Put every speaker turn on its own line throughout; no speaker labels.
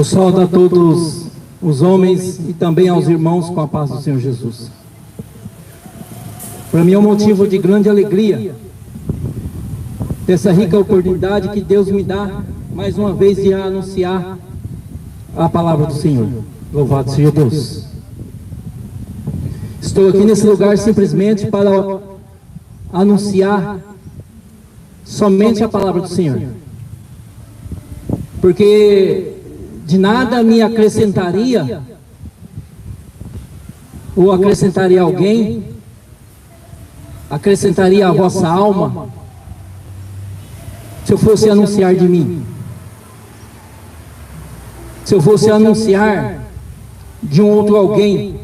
Eu saúdo a todos os homens e também aos irmãos com a paz do Senhor Jesus. Para mim é um motivo de grande alegria dessa rica oportunidade que Deus me dá mais uma vez de anunciar a palavra do Senhor. Louvado seja Deus. Estou aqui nesse lugar simplesmente para anunciar somente a palavra do Senhor, porque de nada me acrescentaria ou acrescentaria alguém, acrescentaria a vossa alma se eu fosse anunciar de mim, se eu fosse anunciar de um outro alguém,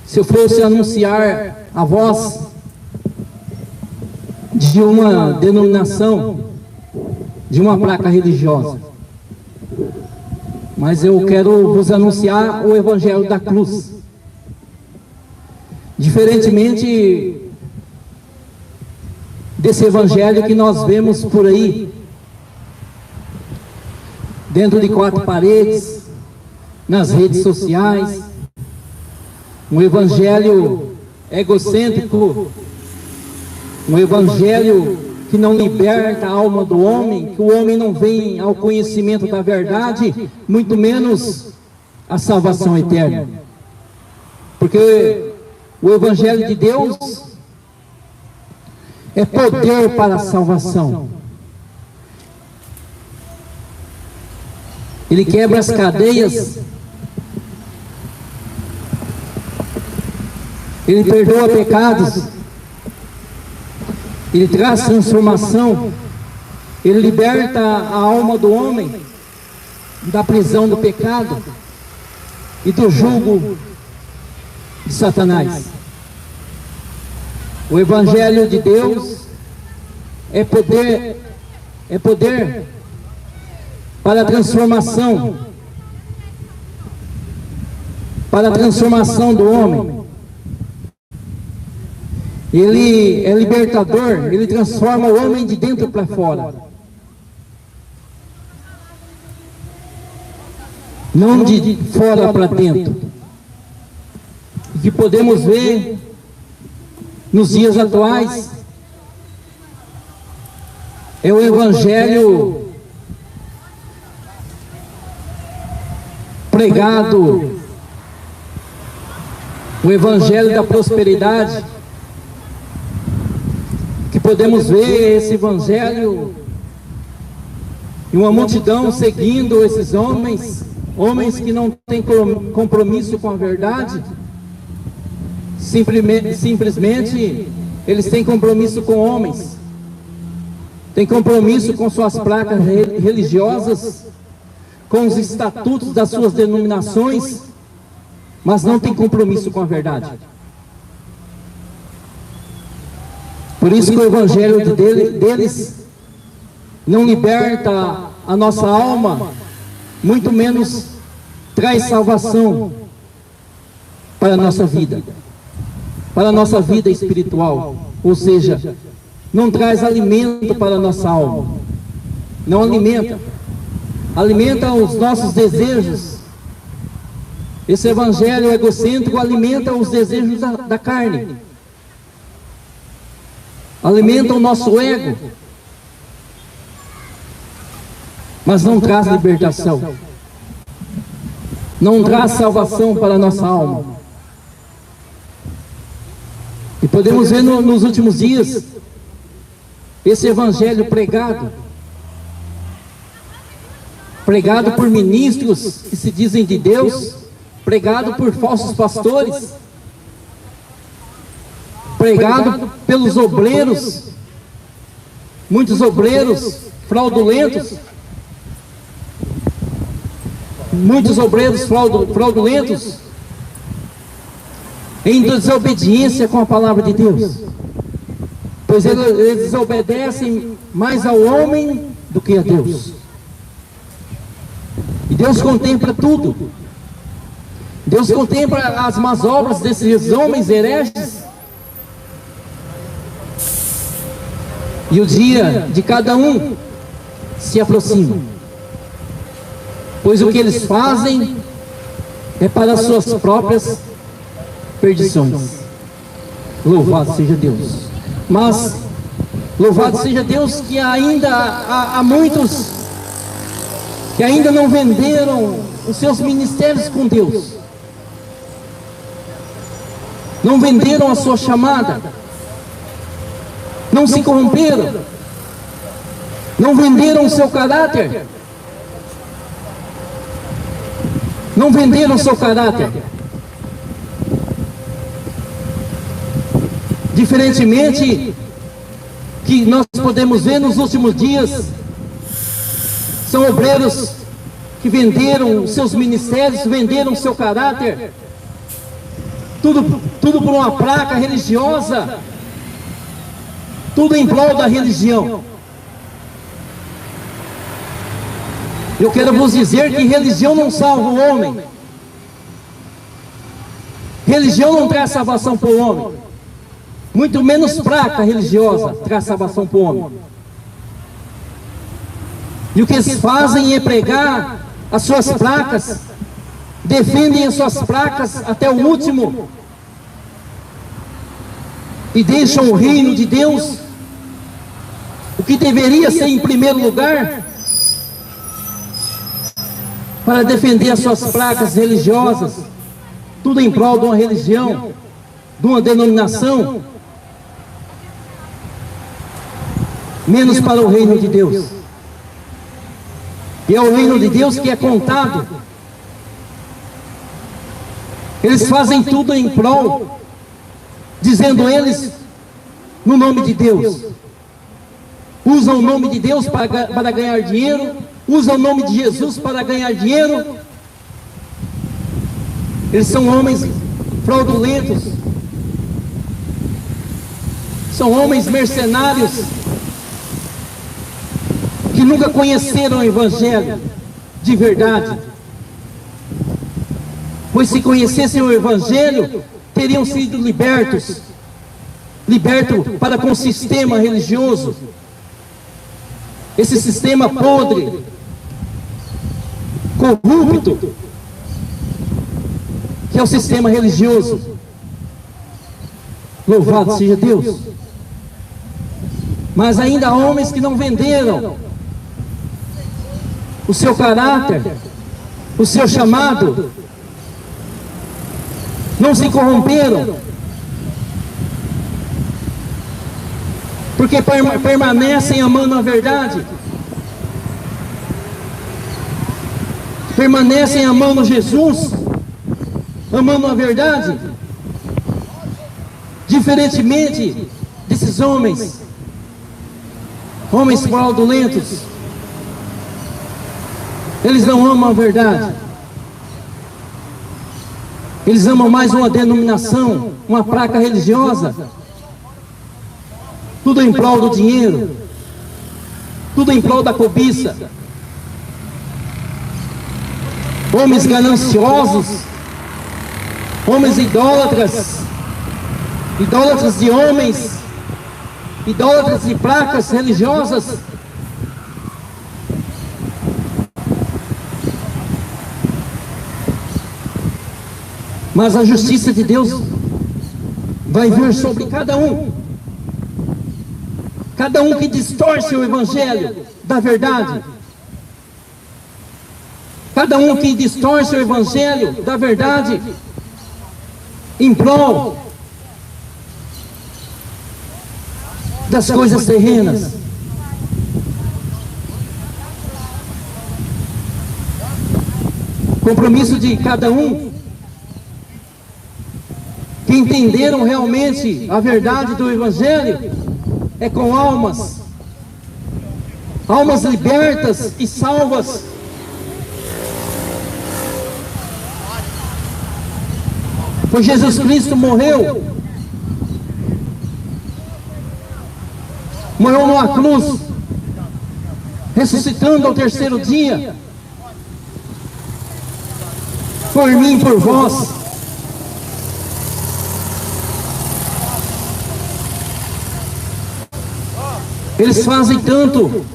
se eu fosse anunciar a voz de uma denominação, de uma placa religiosa. Mas eu quero vos anunciar o Evangelho da cruz. Diferentemente desse Evangelho que nós vemos por aí, dentro de quatro paredes, nas redes sociais, um Evangelho egocêntrico, um Evangelho que não liberta a alma do homem, que o homem não vem ao conhecimento da verdade, muito menos a salvação eterna. Porque o Evangelho de Deus é poder para a salvação. Ele quebra as cadeias, ele perdoa pecados, ele traz transformação, ele liberta a alma do homem da prisão do pecado e do jugo de Satanás. O Evangelho de Deus é poder para a transformação do homem. Ele é libertador, ele transforma o homem de dentro para fora. Não de fora para dentro. E que podemos ver nos dias atuais é o Evangelho pregado, o Evangelho da prosperidade, que podemos ver esse Evangelho e uma multidão seguindo esses homens que não têm compromisso com a verdade, simplesmente eles têm compromisso com homens, têm compromisso com suas placas religiosas, com os estatutos das suas denominações, mas não têm compromisso com a verdade. Por isso que o Evangelho deles não liberta a nossa alma, muito menos traz salvação para a nossa vida, para a nossa vida espiritual. Ou seja, não traz alimento para a nossa alma, não alimenta os nossos desejos. Esse Evangelho egocêntrico alimenta os desejos da carne, alimenta o nosso ego, mas não traz libertação, não traz salvação para a nossa alma. E podemos ver nos últimos dias esse Evangelho pregado por ministros que se dizem de Deus, pregado por falsos pastores, pregado pelos obreiros, muitos obreiros fraudulentos, em desobediência com a palavra de Deus, pois eles obedecem mais ao homem do que a Deus. E Deus contempla tudo. Deus contempla as más obras desses homens hereges. E o dia de cada um se aproxima. pois o que eles fazem é para as suas próprias perdições. Louvado seja Deus. Mas louvado seja Deus que ainda há muitos que ainda não venderam os seus ministérios com Deus, não venderam a sua chamada, não se corromperam, não venderam o seu caráter, não venderam o seu caráter. Diferentemente que nós podemos ver nos últimos dias, são obreiros que venderam seus ministérios, venderam seu caráter, tudo por uma placa religiosa, tudo em prol da religião. Eu quero vos dizer que religião não salva o homem, religião não traz salvação para o homem, muito menos placa religiosa traz salvação para o homem. E o que eles fazem é pregar as suas placas, defendem as suas placas até o último, e deixam o reino de Deus, o que deveria ser em primeiro lugar, para defender as suas placas religiosas, tudo em prol de uma religião, de uma denominação, menos para o reino de Deus. E é o reino de Deus que é contado. Eles fazem tudo em prol, dizendo eles, no nome de Deus. Usam o nome de Deus para ganhar dinheiro, usam o nome de Jesus para ganhar dinheiro. Eles são homens fraudulentos, são homens mercenários, que nunca conheceram o Evangelho de verdade, pois se conhecessem o Evangelho, teriam sido libertos para com o sistema religioso, esse sistema podre, corrupto, que é o sistema religioso. Louvado seja Deus. Mas ainda há homens que não venderam o seu caráter, o seu chamado, não se corromperam, porque permanecem amando a verdade, permanecem amando Jesus, amando a verdade, diferentemente desses homens fraudulentos. Eles não amam a verdade, eles amam mais uma denominação, uma placa religiosa, tudo em prol do dinheiro, tudo em prol da cobiça. Homens gananciosos, homens idólatras, idólatras de homens, idólatras de placas religiosas. Mas a justiça de Deus vai vir sobre cada um que distorce o Evangelho da verdade, cada um que distorce o Evangelho da verdade em prol das coisas terrenas. Compromisso de cada um que entenderam realmente a verdade do Evangelho é com almas libertas e salvas. Pois Jesus Cristo morreu numa cruz, ressuscitando ao terceiro dia, por mim e por vós. Eles fazem tanto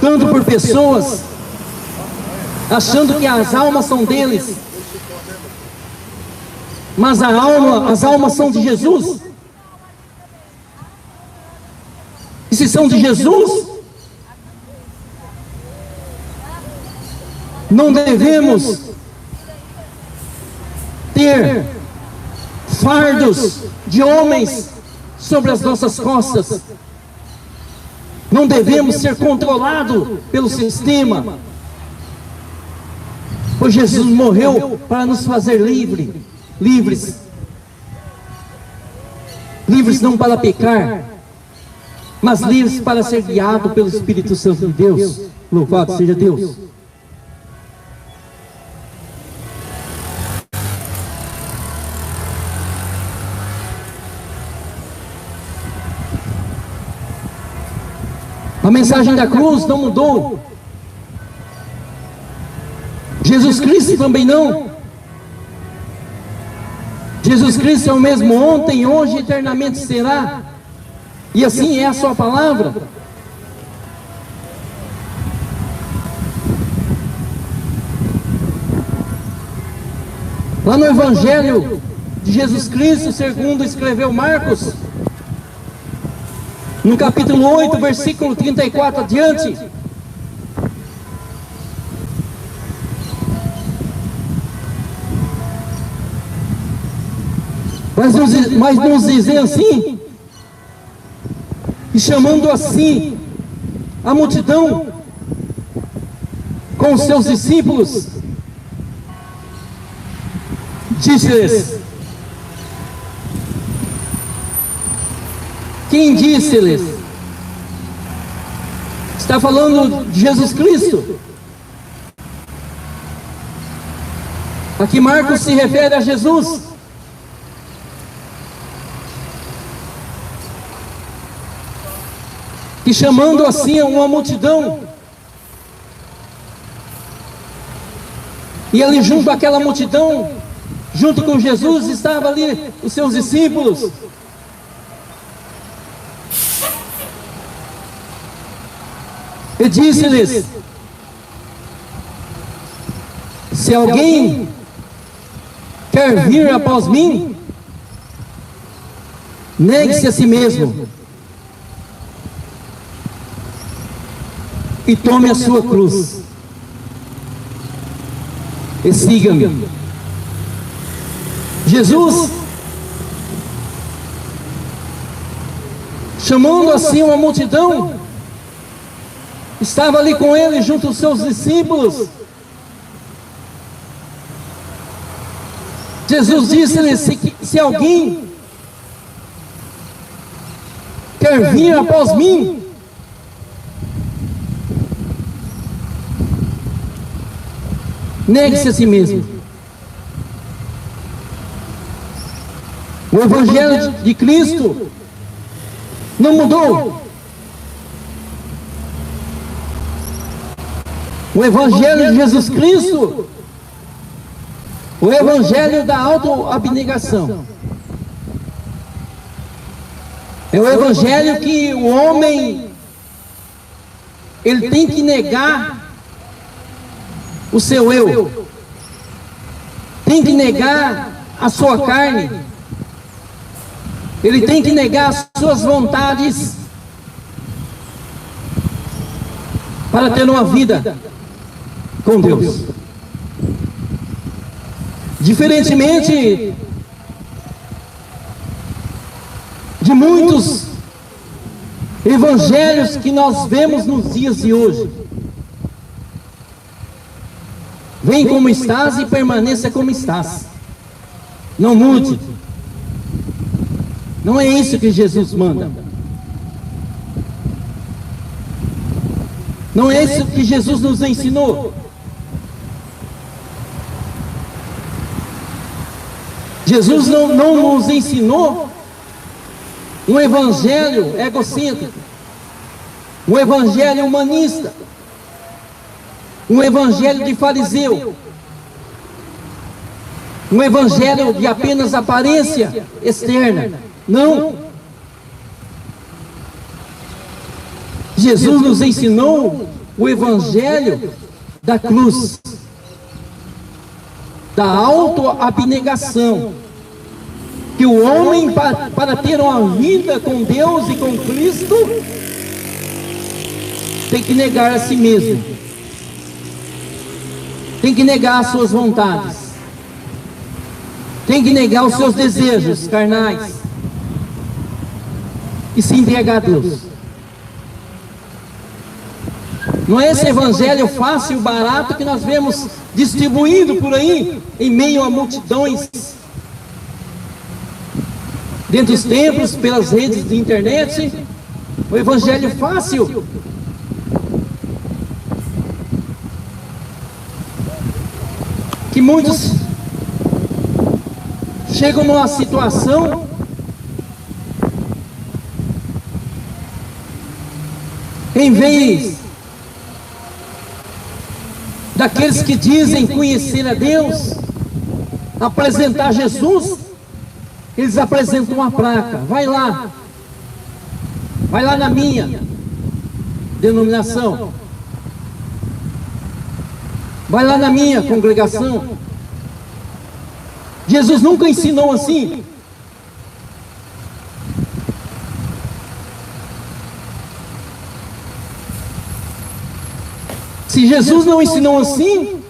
tanto por pessoas, achando que as almas são deles, mas as almas são de Jesus. E se são de Jesus, não devemos ter fardos de homens sobre as nossas costas. Não devemos ser controlados pelo sistema, pois Jesus morreu para nos fazer livres não para pecar, mas livres para ser guiados pelo Espírito Santo de Deus. Louvado seja Deus. A mensagem da cruz não mudou. Jesus Cristo também não. Jesus Cristo é o mesmo ontem, hoje e eternamente será. E assim é a sua palavra. Lá no Evangelho de Jesus Cristo, segundo escreveu Marcos, no capítulo 8, versículo 34 adiante, mas nos dizem assim, e chamando assim a multidão com os seus discípulos, disse-lhes, quem disse-lhes? Está falando de Jesus Cristo. Aqui Marcos se refere a Jesus. E chamando assim uma multidão. E ali junto àquela multidão, junto com Jesus, estava ali os seus discípulos. E disse-lhes, se alguém quer vir após mim, negue-se a si mesmo e tome a sua cruz e siga-me. Jesus, chamando assim uma multidão, estava ali com ele, junto aos seus discípulos. Jesus disse-lhe, se alguém quer vir após mim, negue-se a si mesmo. O Evangelho de Cristo não mudou. O Evangelho de Jesus Cristo, o Evangelho da autoabnegação, é o Evangelho que o homem, ele tem que negar o seu eu, tem que negar a sua carne, ele tem que negar as suas vontades para ter uma vida com Deus. Diferentemente de muitos evangelhos que nós vemos nos dias de hoje. Vem como estás e permaneça como estás. Não mude. Não é isso que Jesus manda. Não é isso que Jesus nos ensinou. Jesus não nos ensinou um evangelho egocêntrico, um evangelho humanista, um evangelho de fariseu, um evangelho de apenas aparência externa. Não. Jesus nos ensinou o evangelho da cruz, da autoabnegação, que o homem, para ter uma vida com Deus e com Cristo, tem que negar a si mesmo, tem que negar as suas vontades, tem que negar os seus desejos carnais e se entregar a Deus. Não é esse evangelho fácil e barato que nós vemos distribuindo por aí, em meio a multidões, dentro dos templos, pelas redes de internet. O evangelho fácil, que muitos chegam numa situação em vez daqueles que dizem conhecer a Deus, apresentar Jesus, eles apresentam uma placa. Vai lá na minha denominação, vai lá na minha congregação. Jesus nunca ensinou assim. Se Jesus não ensinou assim,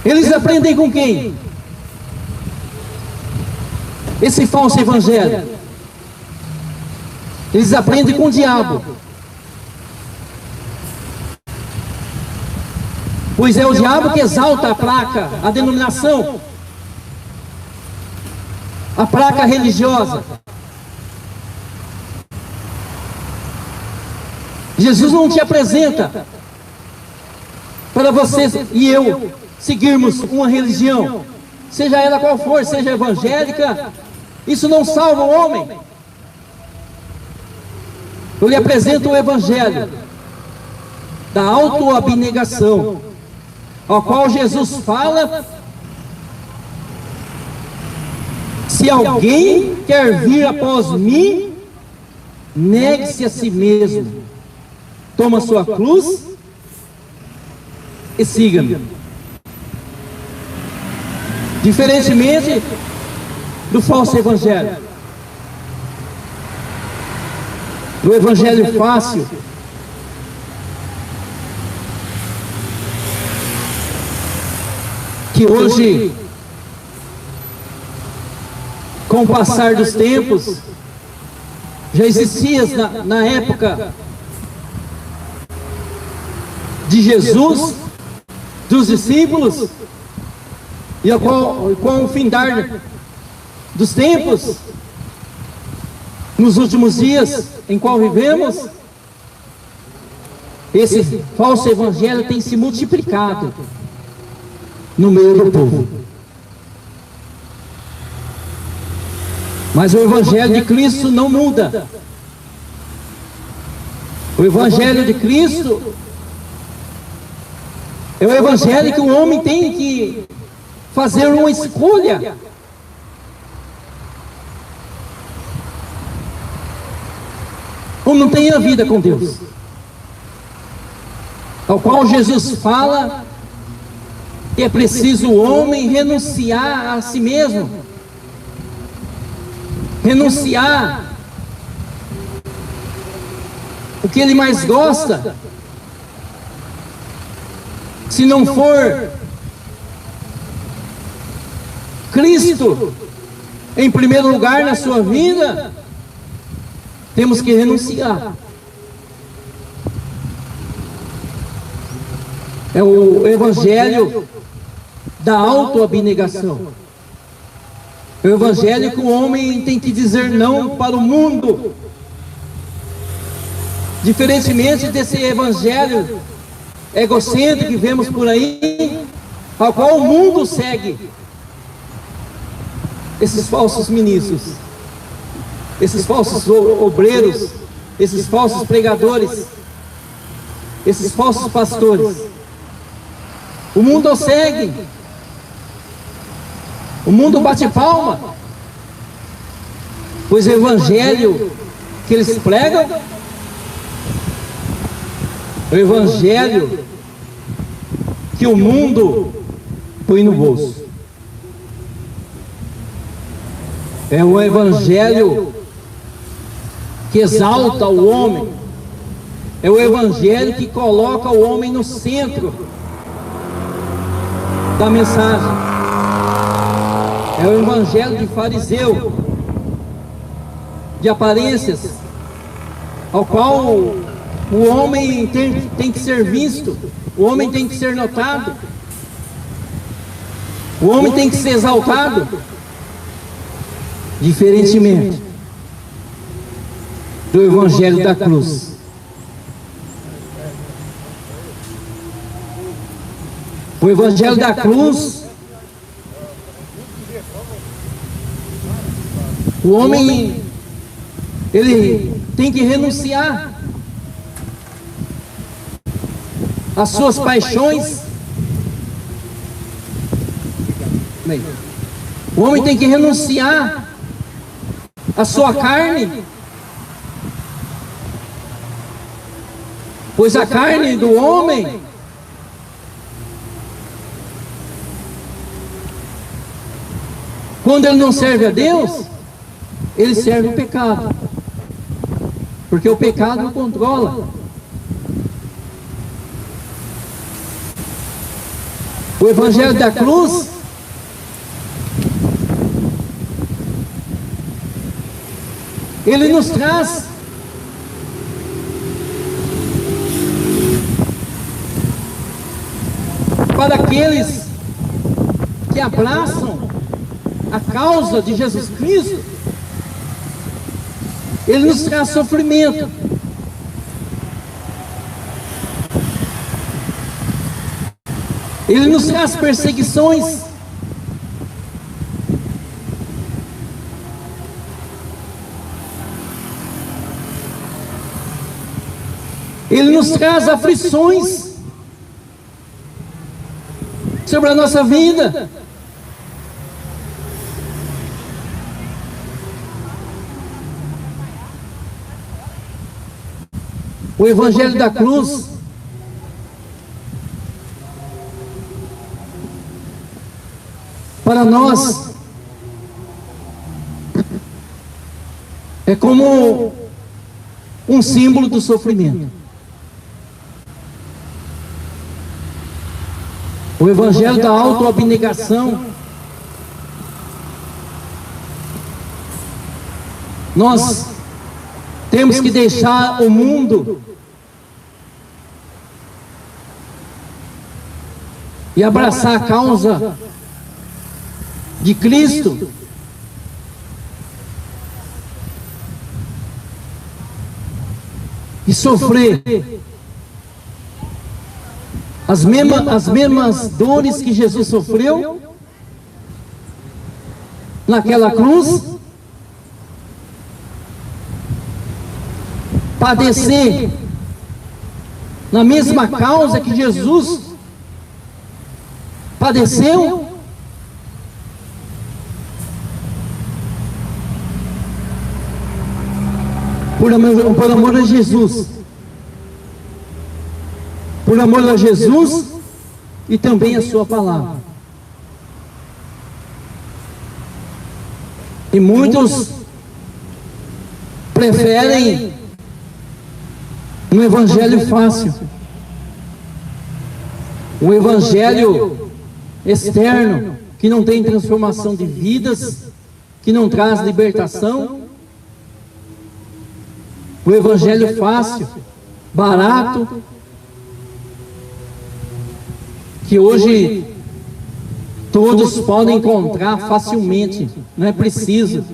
eles aprendem com quem? Esse falso evangelho. Eles aprendem com o diabo. Pois é o diabo que exalta a placa, a denominação, a placa religiosa. Jesus não te apresenta para você e eu seguirmos uma religião, seja ela qual for, seja evangélica. Isso não salva o homem. Eu lhe apresento o evangelho da autoabnegação, ao qual Jesus fala: se alguém quer vir após mim, negue-se a si mesmo, toma sua cruz e siga-me. Diferentemente do falso evangelho, do evangelho fácil, que hoje, com o passar dos tempos, já existia na época de Jesus, dos discípulos, e com o findar dos tempos, nos últimos dias em qual vivemos, esse falso evangelho tem se multiplicado no meio do povo. Mas o evangelho de Cristo não muda. O evangelho de Cristo é o evangelho que o homem tem que fazer uma escolha. Ou não tem a vida com Deus, ao qual Jesus fala que é preciso o homem renunciar a si mesmo, renunciar o que ele mais gosta. Se não for Cristo em primeiro lugar na sua vida, temos que renunciar. É o evangelho da autoabnegação. É o evangelho que o homem tem que dizer não para o mundo. Diferentemente desse evangelho egocêntrico que vemos por aí, ao qual o mundo segue esses falsos ministros, esses falsos obreiros, esses falsos pregadores, esses falsos pastores. O mundo o segue, o mundo bate palma, pois o evangelho que eles pregam o evangelho que o mundo põe no bolso. É o evangelho que exalta o homem. É o evangelho que coloca o homem no centro da mensagem. É o evangelho de fariseu, de aparências, ao qual o homem tem que ser visto, o homem tem que ser notado, o homem tem que ser exaltado, diferentemente do evangelho da cruz. O evangelho da cruz, o homem, ele tem que renunciar às suas paixões. Bem, o homem tem que renunciar à sua carne, pois a carne do homem quando ele não serve a Deus, ele serve o pecado, porque o pecado o controla. O evangelho da cruz ele nos traz para aqueles que abraçam a causa de Jesus Cristo, ele nos traz sofrimento. Ele nos traz perseguições. Ele nos traz aflições sobre a nossa vida. O evangelho da cruz para nós é como um símbolo do sofrimento. O evangelho da autoabnegação, nós temos que deixar o mundo e abraçar a causa de Cristo. E sofrer as mesmas dores que Jesus sofreu naquela cruz, padecer na mesma causa que Jesus padeceu, por amor a Jesus, por amor a Jesus e também a sua palavra. E muitos preferem um evangelho fácil, um evangelho externo, que não tem transformação de vidas, que não traz libertação. O evangelho fácil, barato, que hoje todos podem encontrar facilmente, não é preciso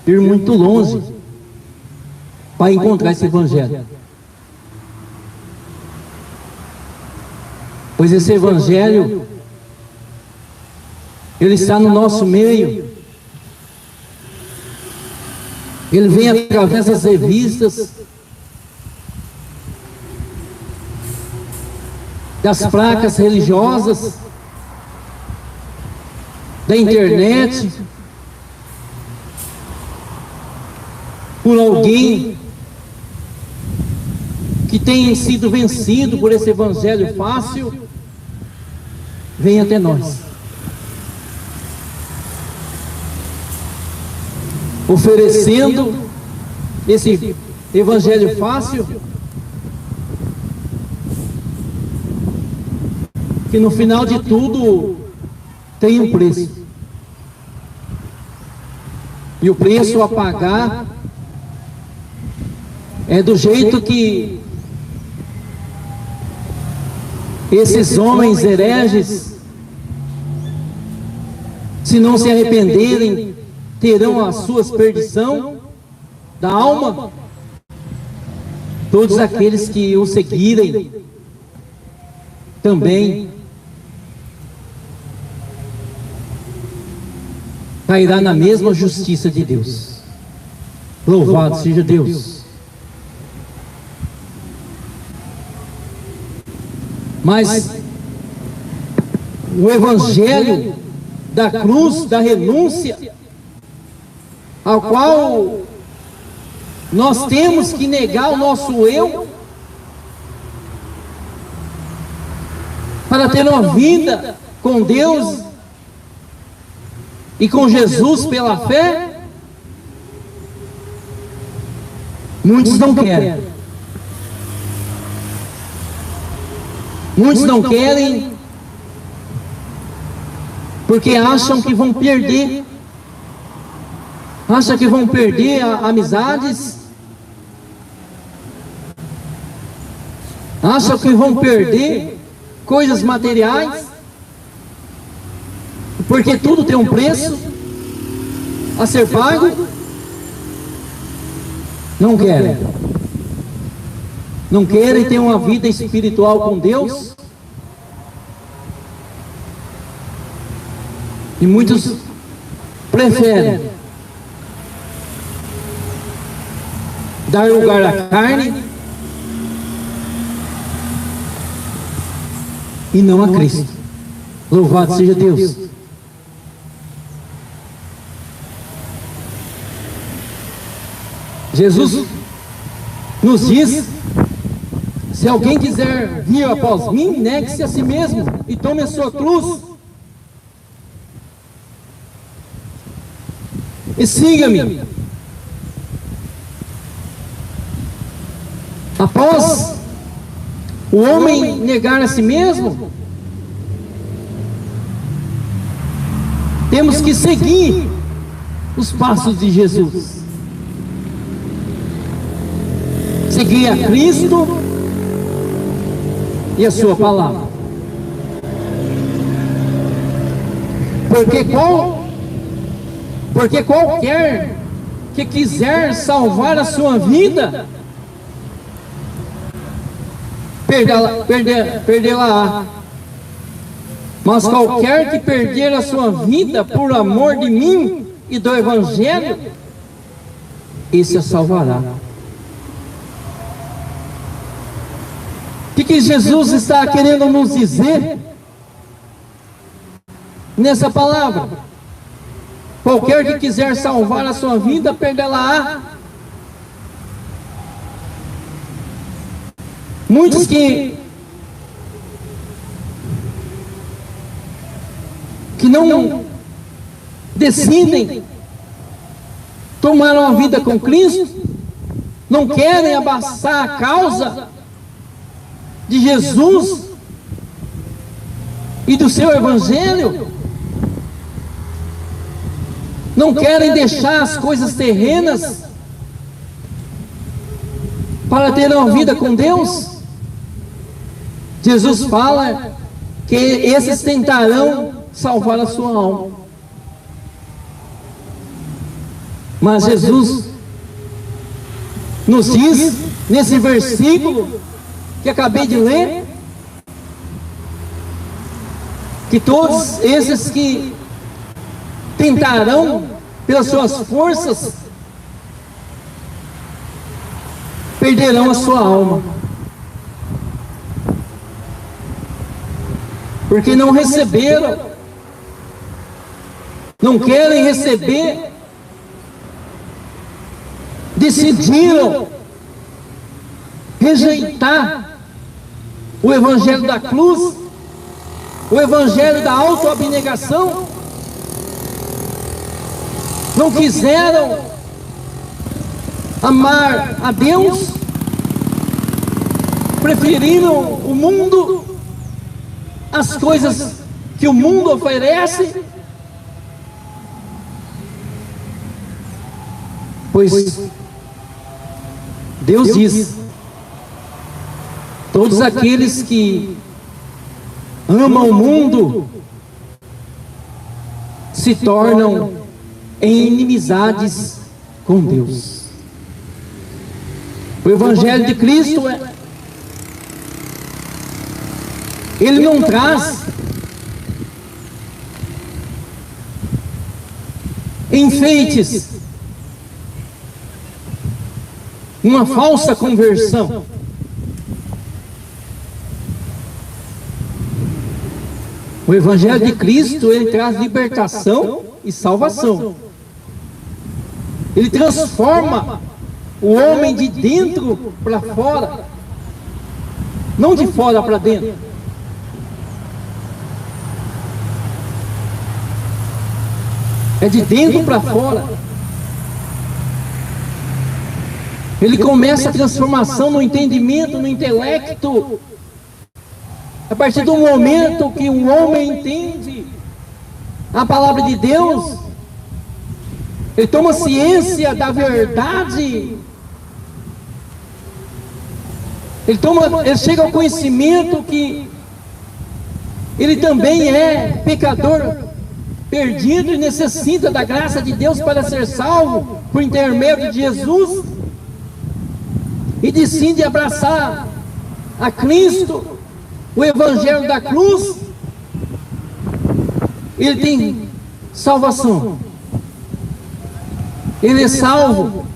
ir muito longe para encontrar esse evangelho. Pois esse evangelho, ele está no nosso meio. Ele vem através das revistas, das placas religiosas, da internet, por alguém que tem sido vencido por esse evangelho fácil, vem até nós, oferecendo esse evangelho fácil, que no final de tudo tem um preço, e o preço a pagar é do jeito que esses homens hereges, se não se arrependerem, terão a sua perdição da alma. Todos aqueles que o seguirem também cairá na mesma justiça de Deus. Louvado seja Deus. Mas o evangelho da cruz, da renúncia, ao qual nós temos que negar o nosso eu para ter uma vida com Deus e com Jesus pela fé, muitos não querem. Muitos não querem porque acham que vão perder, acham que vão perder amizades, acham que vão perder coisas materiais, porque tudo tem um preço a ser pago. Não querem. Não querem ter uma vida espiritual com Deus. E muitos preferem dar lugar à carne e não a Cristo. Louvado seja Deus. Jesus nos diz: se alguém quiser vir após mim, negue-se a si mesmo e tome a sua cruz e siga-me. Após o homem negar a si mesmo, temos que seguir os passos de Jesus, seguir a Cristo e a sua palavra, porque qualquer que quiser salvar a sua vida, perdê-la-á. Mas qualquer que perder a sua vida por amor de mim e do Evangelho, esse a salvará. O que Jesus está querendo nos dizer nessa palavra? Qualquer que quiser salvar a sua vida, perdê-la-á. Muitos que não decidem tomar uma vida com Cristo, não querem abraçar a causa de Jesus e do seu Evangelho, não querem deixar as coisas terrenas para ter uma vida com Deus. Jesus fala que esses tentarão salvar a sua alma, mas Jesus nos diz nesse versículo que acabei de ler, que todos esses que tentarão pelas suas forças perderão a sua alma, porque não receberam, não querem receber, decidiram rejeitar o evangelho da cruz, o evangelho da autoabnegação, não quiseram amar a Deus, preferiram o mundo, as coisas que o mundo oferece, pois Deus diz: todos aqueles que amam o mundo se tornam em inimizades com Deus. O Evangelho de Cristo ele não traz enfeites, uma falsa conversão. O Evangelho de Cristo, ele traz libertação e salvação. Ele transforma o homem de dentro para fora, não de fora para dentro. É de dentro para fora. Ele começa a transformação no entendimento, no intelecto. A partir do momento que o homem entende a palavra de Deus, ele toma ciência da verdade, ele chega ao conhecimento que ele também é pecador perdido e necessita da graça de Deus para ser salvo por intermédio de Jesus, e decide abraçar a Cristo, o Evangelho da cruz. Ele tem salvação, ele é salvo.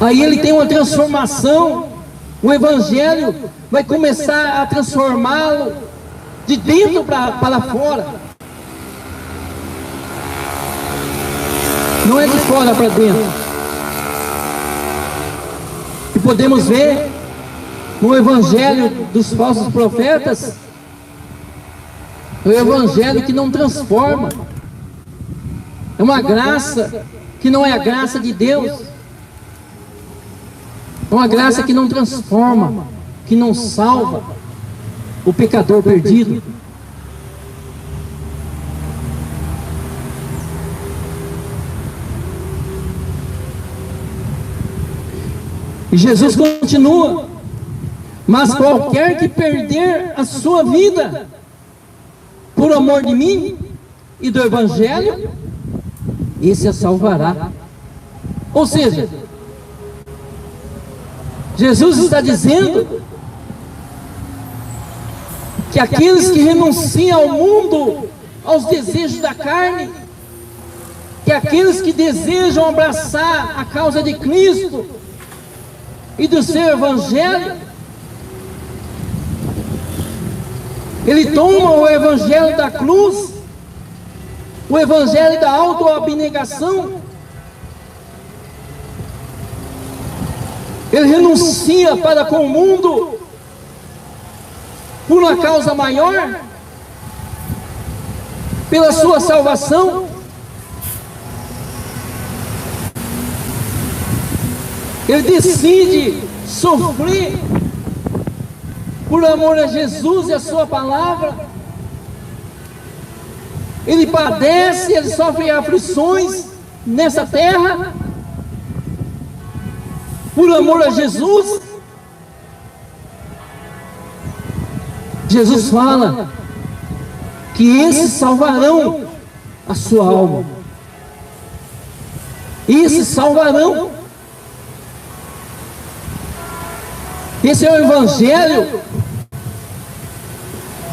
Aí ele tem uma transformação, o Evangelho vai começar a transformá-lo de dentro para fora, não é de fora para dentro. E podemos ver no Evangelho dos falsos profetas, o Evangelho que não transforma, é uma graça que não é a graça de Deus, é uma graça que não transforma, que não salva o pecador perdido. E Jesus continua: mas qualquer que perder a sua vida por amor de mim e do Evangelho, esse a salvará. Ou seja, Jesus está dizendo que aqueles que renunciam ao mundo, aos desejos da carne, que aqueles que desejam abraçar a causa de Cristo e do seu Evangelho, ele toma o Evangelho da cruz, o Evangelho da autoabnegação, ele renuncia para com o mundo por uma causa maior, pela sua salvação. Ele decide sofrer por amor a Jesus e a sua palavra. Ele padece, ele sofre aflições nessa terra por amor a Jesus. Jesus fala que esses salvarão a sua alma, esses salvarão. Esse é o Evangelho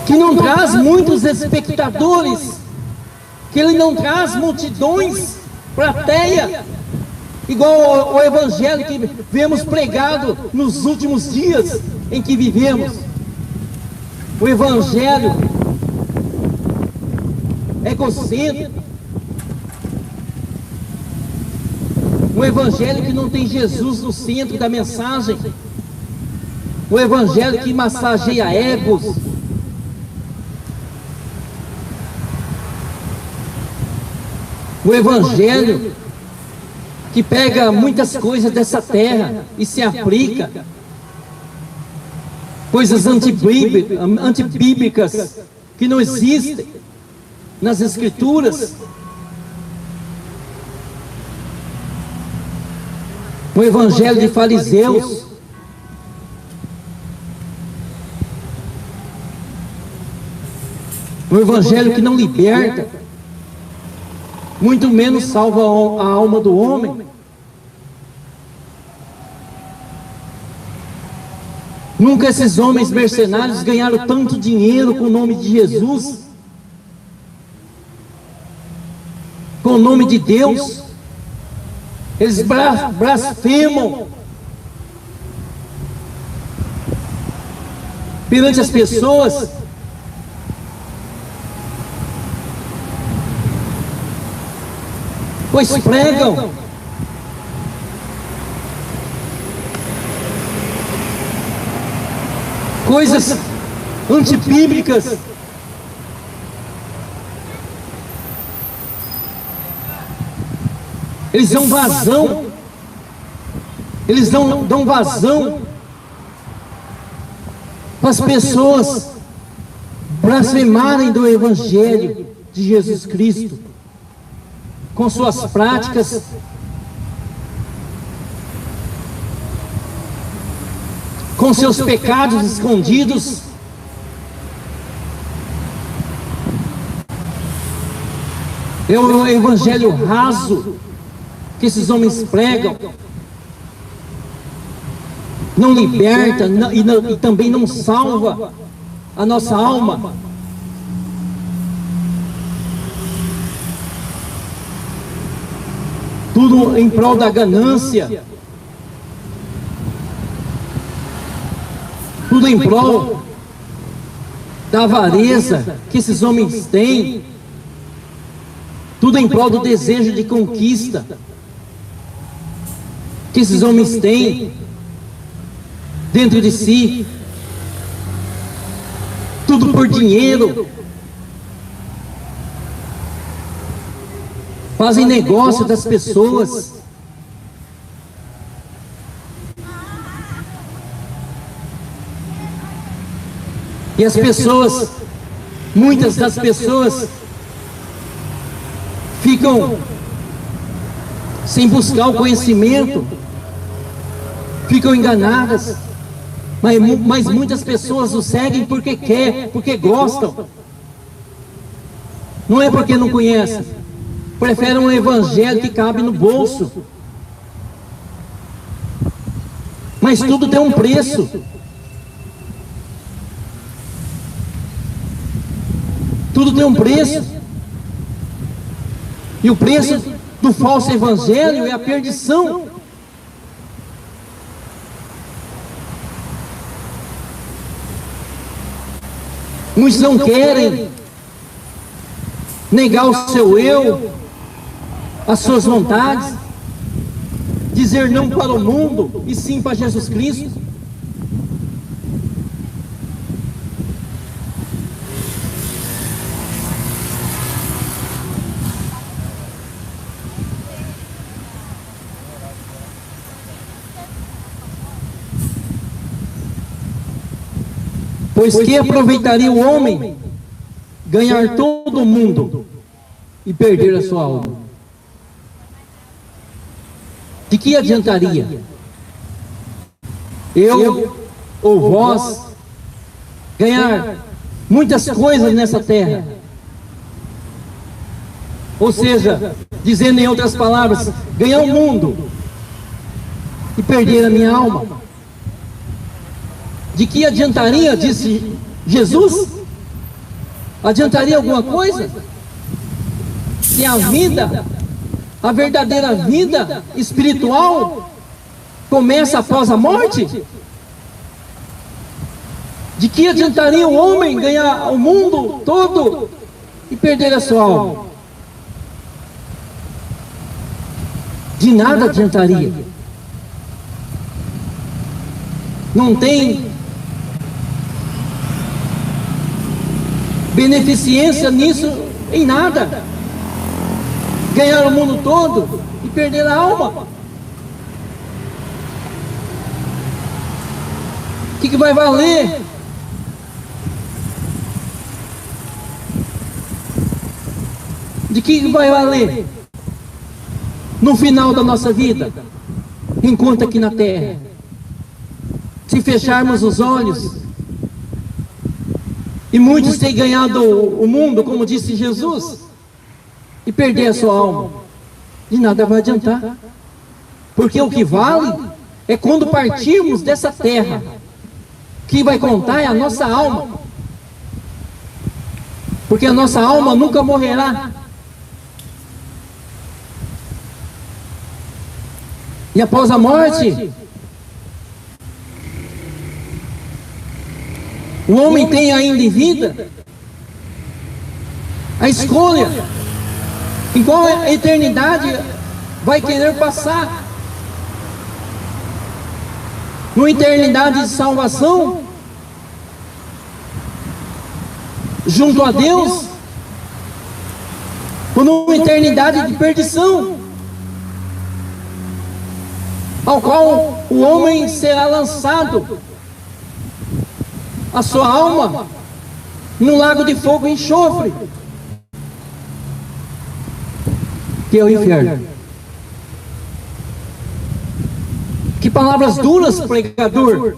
que não traz muitos espectadores, que ele não traz multidões, plateia, igual o Evangelho que vemos pregado nos últimos dias em que vivemos. O Evangelho egocêntrico, O evangelho que não tem Jesus no centro da mensagem. O evangelho que massageia egos. O evangelho que pega muitas coisas dessa terra e se aplica. Coisas antibíblicas que não existem nas Escrituras. O evangelho de fariseus. O evangelho que não liberta, muito menos salva a alma do homem. Nunca esses homens mercenários ganharam tanto dinheiro com o nome de Jesus, com o nome de Deus. Eles blasfemam perante as pessoas. Pois pregam coisas antibíblicas. Eles dão vazão. Eles dão vazão para as pessoas blasfemarem do Evangelho de Jesus Cristo, com suas práticas, com seus pecados escondidos. É o evangelho raso que esses homens pregam. Não liberta e também não salva a nossa alma. Tudo em prol da ganância. Tudo em prol da avareza que esses homens têm. Tudo em prol do desejo de conquista que esses homens têm dentro de si. Tudo por dinheiro. Fazem negócio das pessoas. E as pessoas, muitas das pessoas, ficam sem buscar o conhecimento, ficam enganadas, mas muitas pessoas o seguem porque quer, porque gostam. Não é porque não conhecem. Preferem um evangelho que cabe no bolso. Mas tudo tem um preço. Tudo tem um preço. E o preço do falso evangelho é a perdição. Muitos não querem negar o seu eu, as suas vontades, dizer não para o mundo e sim para Jesus Cristo. Pois que aproveitaria o homem ganhar todo o mundo e perder a sua alma? De que adiantaria eu ou vós ganhar muitas coisas nessa terra? Ou seja, dizendo em outras palavras, ganhar o mundo e perder a minha alma. De que adiantaria, disse Jesus? Adiantaria alguma coisa? Se a vida, a verdadeira vida espiritual, começa após a morte? De que adiantaria o homem ganhar o mundo todo e perder a sua alma? de nada adiantaria. Não tem beneficência nisso em nada. Ganhar o mundo todo e perder a alma. O que vai valer? De que vai valer no final da nossa vida, enquanto aqui na terra? Se fecharmos os olhos, e muitos têm ganhado o mundo, como disse Jesus, e perder a sua alma, de nada vai adiantar, porque o que vale é quando partirmos dessa terra. O que vai contar é a nossa alma, porque a nossa alma nunca morrerá. E após a morte, o homem tem ainda em vida a escolha em qual eternidade vai querer passar. Numa eternidade de salvação junto a Deus, ou numa eternidade de perdição, ao qual o homem será lançado, a sua alma, num lago de fogo e enxofre, que é o inferno. Que palavras duras, pregador!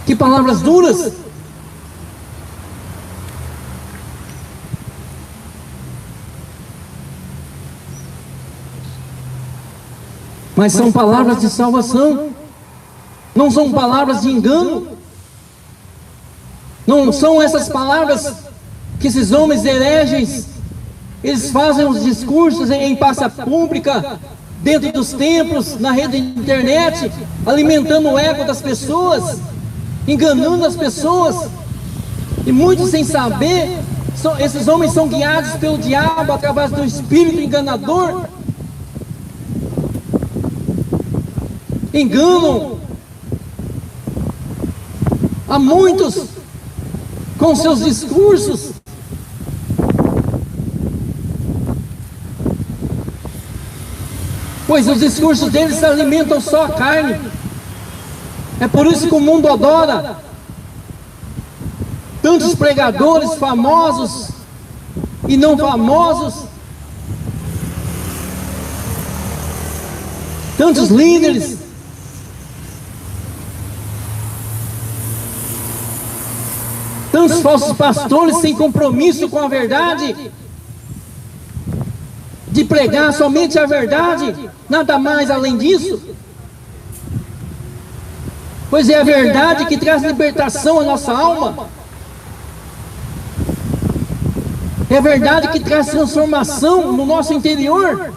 Que palavras duras! Mas são palavras de salvação, não são palavras de engano. Não são essas palavras que esses homens hereges, eles fazem os discursos em praça pública, dentro dos templos, na rede de internet, alimentando o ego das pessoas, enganando as pessoas, e muitos sem saber, esses homens são guiados pelo diabo através do espírito enganador, enganam a muitos com seus discursos. Pois os discursos deles alimentam só a carne. É por isso que o mundo adora tantos pregadores famosos e não famosos, tantos líderes, tantos falsos pastores sem compromisso com a verdade, de pregar somente a verdade, nada mais além disso. Pois é a verdade que traz libertação à nossa alma, é a verdade que traz transformação no nosso interior,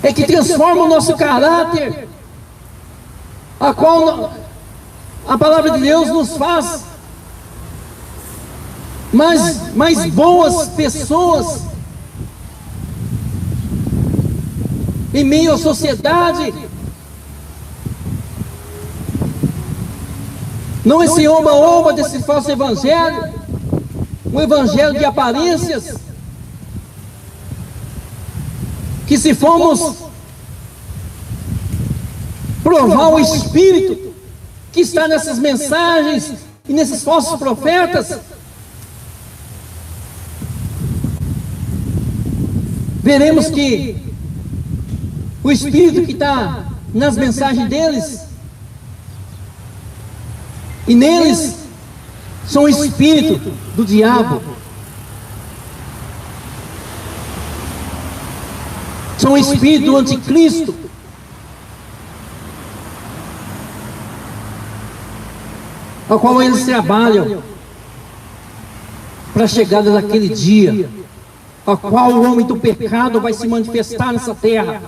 é que transforma o nosso caráter, a qual a palavra de Deus nos faz mais boas pessoas em meio à sociedade. Não esse oba-oba desse falso evangelho, um evangelho de aparências, que se formos provar o Espírito que está nessas mensagens e nesses falsos profetas, veremos que o Espírito que está nas mensagens deles e neles são o espírito do diabo, são o espírito do anticristo, ao qual eles trabalham para a chegada daquele dia, ao qual o homem do pecado vai se manifestar nessa terra.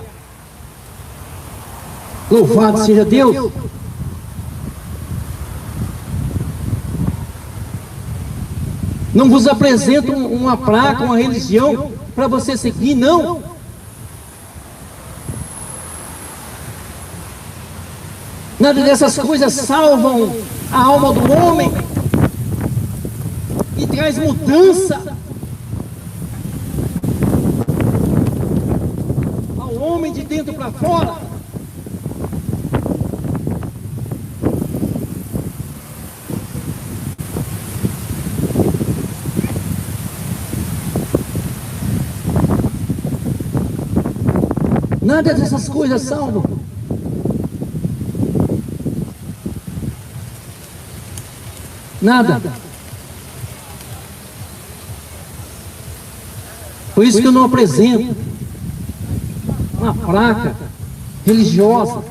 Louvado seja Deus! Não vos apresento uma placa, uma religião para você seguir, não. Nada dessas coisas salvam a alma do homem e traz mudança ao homem de dentro para fora. Nada dessas coisas salvam. Nada. Por isso que eu não apresento uma placa religiosa.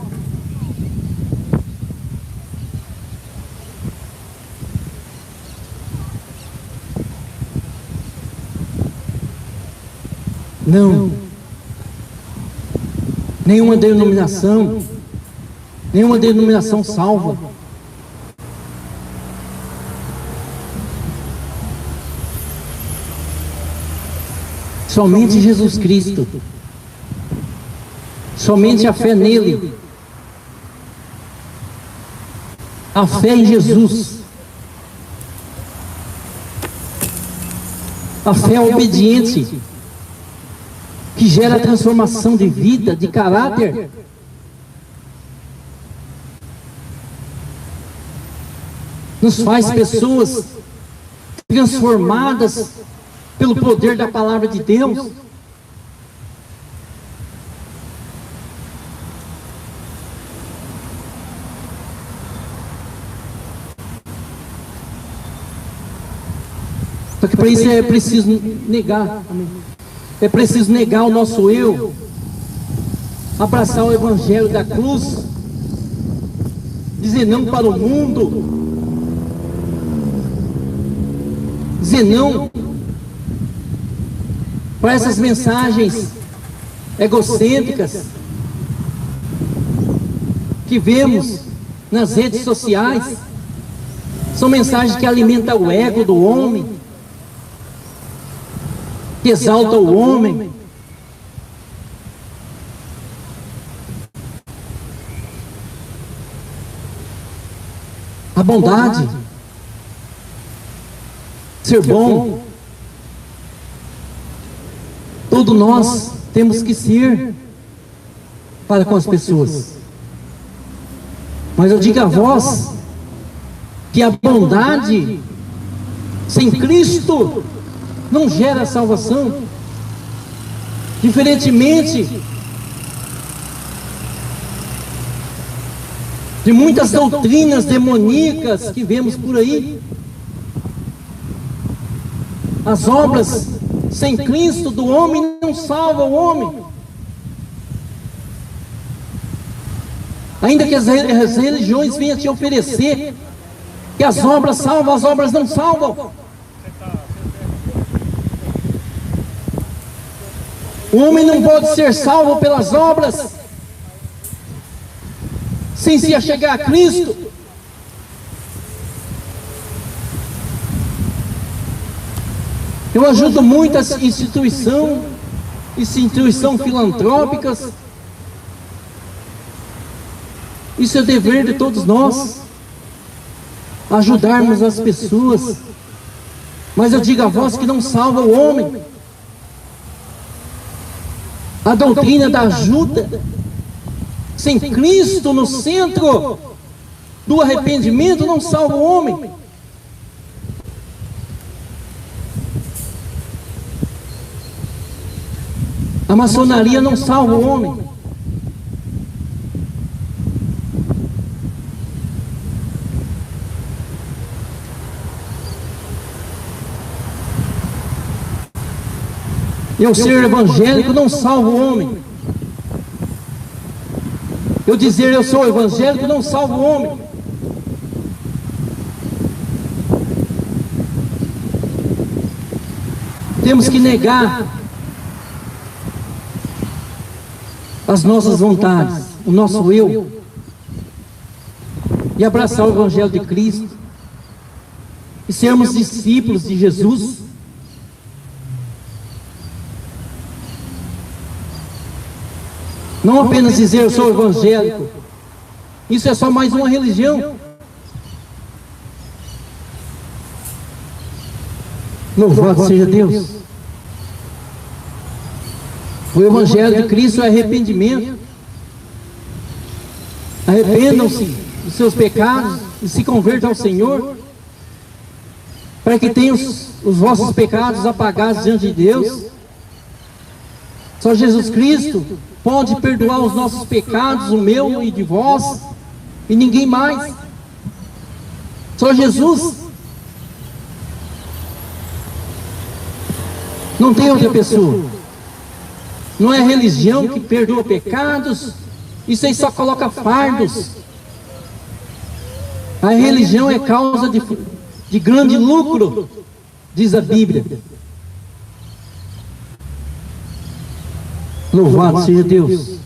Não. Nenhuma denominação salva. Somente Jesus Cristo. Somente a fé nele. A fé em Jesus. A fé obediente, que gera transformação de vida, de caráter. Nos faz pessoas transformadas pelo poder da palavra de Deus. Só que para isso é preciso negar. Amém. É preciso negar o nosso eu, abraçar o evangelho da cruz, dizer não para o mundo, dizer não para essas mensagens egocêntricas que vemos nas redes sociais. São mensagens que alimentam o ego do homem, que exalta o homem. A bondade, ser bom, todos nós temos que ser para com as pessoas. Mas eu digo a vós que a bondade sem Cristo não gera salvação. Diferentemente de muitas doutrinas demoníacas que vemos por aí, as obras sem Cristo do homem não salvam o homem. Ainda que as religiões venham te oferecer que as obras salvam, as obras não salvam. O homem não pode ser salvo pelas obras sem se achegar a Cristo. Eu ajudo muitas instituições filantrópicas. Isso é dever de todos nós, ajudarmos as pessoas. Mas eu digo a vós que não salva o homem. A doutrina da ajuda, sem Cristo no centro do arrependimento, não salva o homem. A maçonaria não salva o homem. Eu ser evangélico não salva o homem. Eu dizer eu sou evangélico não salva o homem. Temos que negar as nossas vontades, o nosso eu, e abraçar o evangelho de Cristo. e sermos discípulos de Jesus. Não apenas dizer eu sou evangélico, isso é só mais uma religião. Louvado seja Deus. O Evangelho de Cristo é arrependimento. Arrependam-se dos seus pecados e se convertam ao Senhor, para que tenham os vossos pecados apagados diante de Deus. Só Jesus Cristo pode perdoar os nossos pecados, o meu e de vós, e ninguém mais. Só Jesus. Não tem outra pessoa. Não é religião que perdoa pecados. Isso aí só coloca fardos. A religião é causa de grande lucro, diz a Bíblia. Louvado seja Deus.